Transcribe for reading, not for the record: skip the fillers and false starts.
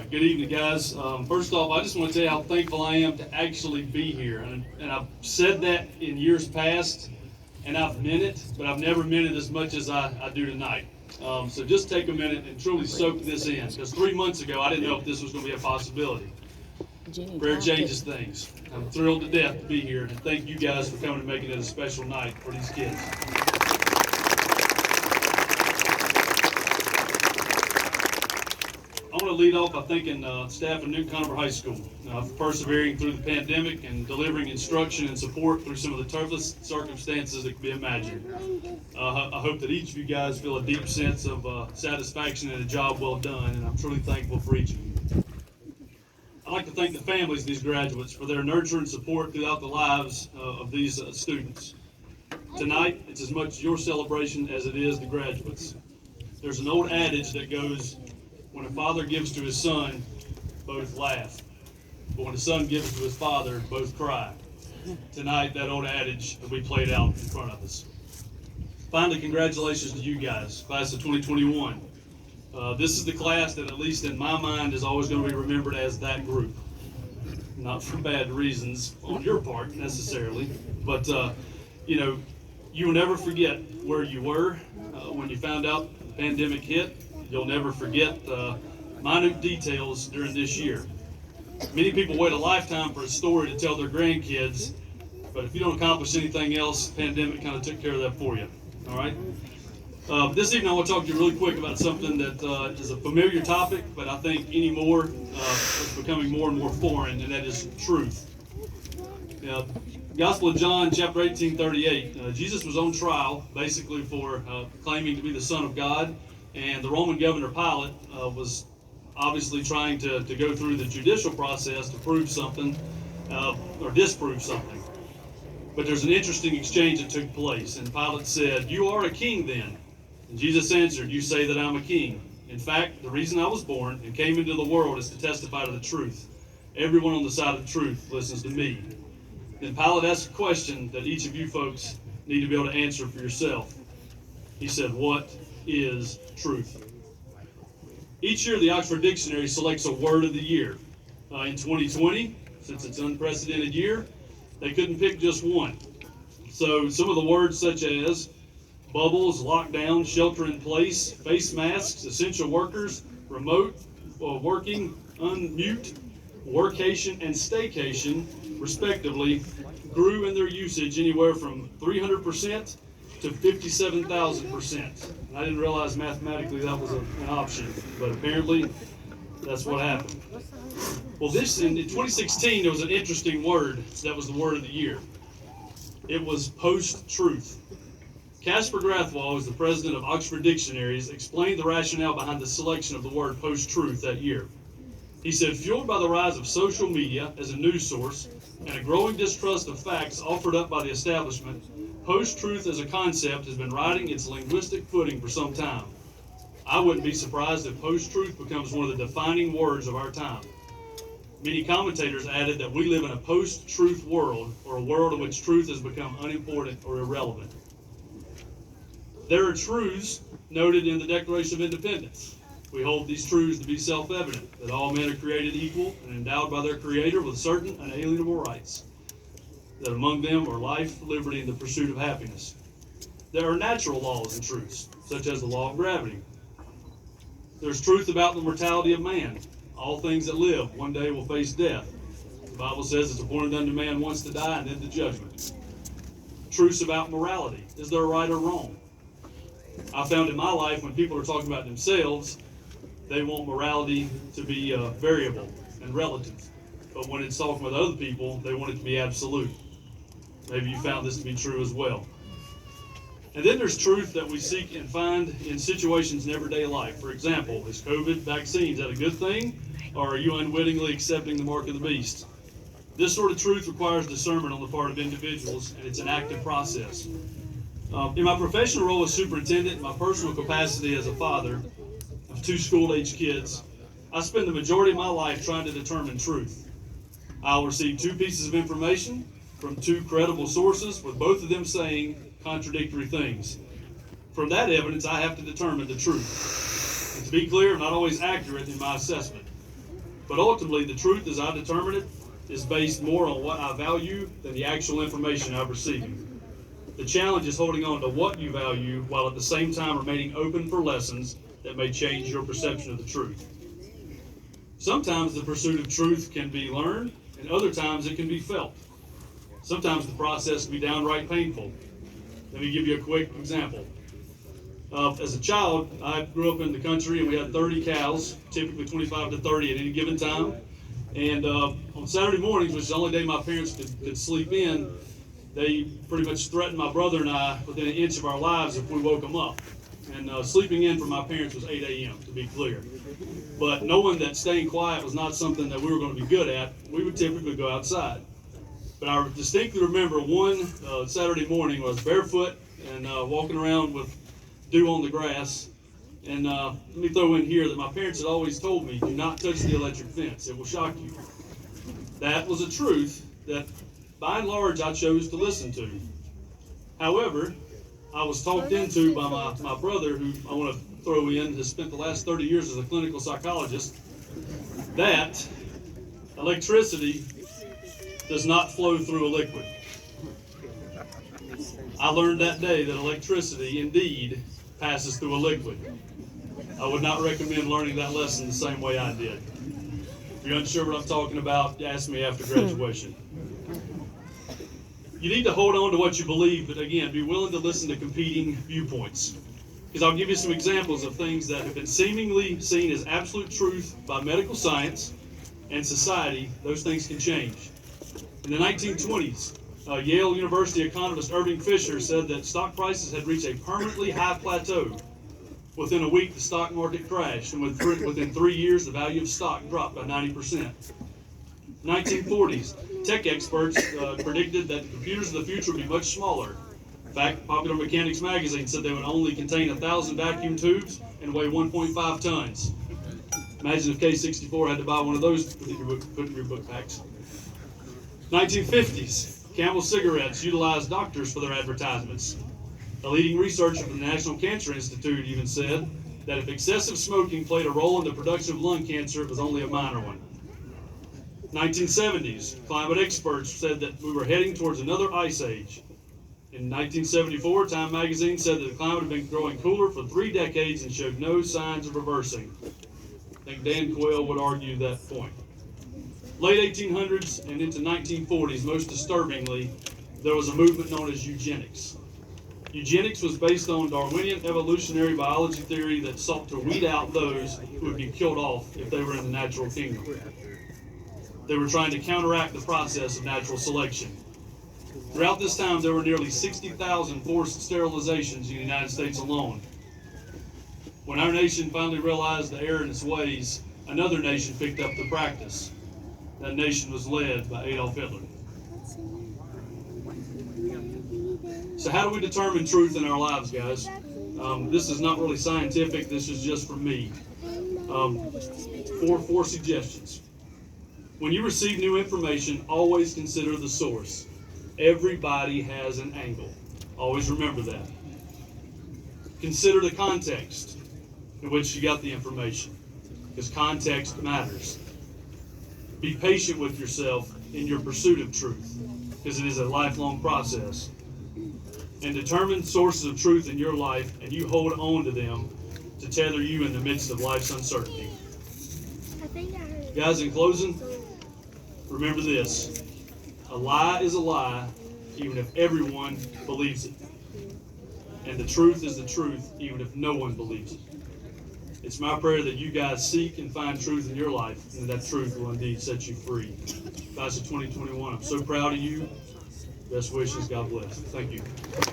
Good evening, guys. First off, I just want to tell you how thankful I am to actually be here. And I've said that in years past, and I've meant it, but I've never meant it as much as I do tonight. So just take a minute and truly soak this in, because 3 months ago, I didn't know if this was going to be a possibility. Prayer changes things. I'm thrilled to death to be here, and thank you guys for coming and making it a special night for these kids. I want to lead off by thanking staff at Newton Conover High School for persevering through the pandemic and delivering instruction and support through some of the toughest circumstances that can be imagined. I hope that each of you guys feel a deep sense of satisfaction and a job well done, and I'm truly thankful for each of you. I'd like to thank the families of these graduates for their nurture and support throughout the lives of these students. Tonight, it's as much your celebration as it is the graduates. There's an old adage that goes, when a father gives to his son, both laugh. But when a son gives to his father, both cry. Tonight, that old adage will be played out in front of us. Finally, congratulations to you guys, class of 2021. This is the class that, at least in my mind, is always going to be remembered as that group. Not for bad reasons on your part, necessarily, but, you will never forget where you were when you found out the pandemic hit. You'll never forget minute details during this year. Many people wait a lifetime for a story to tell their grandkids, but if you don't accomplish anything else, the pandemic kind of took care of that for you. All right? This evening I want to talk to you really quick about something that is a familiar topic, but I think anymore it's becoming more and more foreign, and that is truth. Gospel of John, chapter 18:38. Jesus was on trial, basically for claiming to be the Son of God. And the Roman governor Pilate was obviously trying to go through the judicial process to prove something or disprove something. But there's an interesting exchange that took place. And Pilate said, "You are a king then." And Jesus answered, "You say that I'm a king. In fact, the reason I was born and came into the world is to testify to the truth. Everyone on the side of the truth listens to me." Then Pilate asked a question that each of you folks need to be able to answer for yourself. He said, "What is truth?" Each year, the Oxford Dictionary selects a word of the year. In 2020, since it's an unprecedented year, they couldn't pick just one. So some of the words such as bubbles, lockdown, shelter in place, face masks, essential workers, remote working, unmute, workation, and staycation, respectively, grew in their usage anywhere from 300% to 57,000%. I didn't realize mathematically that was an option, but apparently that's what happened. Well, in 2016, there was an interesting word that was the word of the year. It was post-truth. Casper Grathwohl, who is the president of Oxford Dictionaries, explained the rationale behind the selection of the word post-truth that year. He said, fueled by the rise of social media as a news source and a growing distrust of facts offered up by the establishment, post-truth as a concept has been riding its linguistic footing for some time. I wouldn't be surprised if post-truth becomes one of the defining words of our time. Many commentators added that we live in a post-truth world, or a world in which truth has become unimportant or irrelevant. There are truths noted in the Declaration of Independence. We hold these truths to be self-evident, that all men are created equal and endowed by their Creator with certain unalienable rights, that among them are life, liberty, and the pursuit of happiness. There are natural laws and truths, such as the law of gravity. There's truth about the mortality of man. All things that live one day will face death. The Bible says it's appointed unto man once to die and then the judgment. Truths about morality. Is there a right or wrong? I found in my life when people are talking about themselves, they want morality to be variable and relative. But when it's talking with other people, they want it to be absolute. Maybe you found this to be true as well. And then there's truth that we seek and find in situations in everyday life. For example, is COVID vaccines that a good thing, or are you unwittingly accepting the mark of the beast? This sort of truth requires discernment on the part of individuals, and it's an active process. In my professional role as superintendent, in my personal capacity as a father of 2 school-age kids, I spend the majority of my life trying to determine truth. I'll receive 2 pieces of information from 2 credible sources, with both of them saying contradictory things. From that evidence, I have to determine the truth. And to be clear, I'm not always accurate in my assessment. But ultimately, the truth as I determine it is based more on what I value than the actual information I'm receiving. The challenge is holding on to what you value while at the same time remaining open for lessons that may change your perception of the truth. Sometimes the pursuit of truth can be learned, and other times it can be felt. Sometimes the process can be downright painful. Let me give you a quick example. As a child, I grew up in the country, and we had 30 cows, typically 25 to 30 at any given time. And on Saturday mornings, which is the only day my parents could sleep in, they pretty much threatened my brother and I within an inch of our lives if we woke them up. And sleeping in for my parents was 8 a.m., to be clear. But knowing that staying quiet was not something that we were going to be good at, we would typically go outside. But I distinctly remember one Saturday morning where I was barefoot and walking around with dew on the grass. And let me throw in here that my parents had always told me, do not touch the electric fence. It will shock you. That was a truth that, by and large, I chose to listen to. However, I was talked into by my brother, who I want to throw in, has spent the last 30 years as a clinical psychologist, that electricity does not flow through a liquid. I learned that day that electricity indeed passes through a liquid. I would not recommend learning that lesson the same way I did. If you're unsure what I'm talking about, ask me after graduation. You need to hold on to what you believe, but again, be willing to listen to competing viewpoints. Because I'll give you some examples of things that have been seemingly seen as absolute truth by medical science and society. Those things can change. In the 1920s, Yale University economist Irving Fisher said that stock prices had reached a permanently high plateau. Within a week, the stock market crashed, and within 3 years, the value of stock dropped by 90%. 1940s, tech experts predicted that the computers of the future would be much smaller. In fact, Popular Mechanics magazine said they would only contain 1,000 vacuum tubes and weigh 1.5 tons. Imagine if K64 had to buy one of those to put in your book packs. 1950s, Camel cigarettes utilized doctors for their advertisements. A leading researcher from the National Cancer Institute even said that if excessive smoking played a role in the production of lung cancer, it was only a minor one. 1970s, climate experts said that we were heading towards another ice age. In 1974, Time magazine said that the climate had been growing cooler for 3 decades and showed no signs of reversing. I think Dan Quayle would argue that point. Late 1800s and into 1940s, most disturbingly, there was a movement known as eugenics. Eugenics was based on Darwinian evolutionary biology theory that sought to weed out those who would be killed off if they were in the natural kingdom. They were trying to counteract the process of natural selection. Throughout this time, there were nearly 60,000 forced sterilizations in the United States alone. When our nation finally realized the error in its ways, another nation picked up the practice. That nation was led by Adolf Hitler. So how do we determine truth in our lives, guys? This is not really scientific. This is just from me. Four suggestions. When you receive new information, always consider the source. Everybody has an angle. Always remember that. Consider the context in which you got the information, because context matters. Be patient with yourself in your pursuit of truth, because it is a lifelong process. And determine sources of truth in your life, and you hold on to them to tether you in the midst of life's uncertainty. Guys, in closing, remember this. A lie is a lie, even if everyone believes it. And the truth is the truth, even if no one believes it. It's my prayer that you guys seek and find truth in your life, and that truth will indeed set you free. Class of 2021, I'm so proud of you. Best wishes. God bless. Thank you.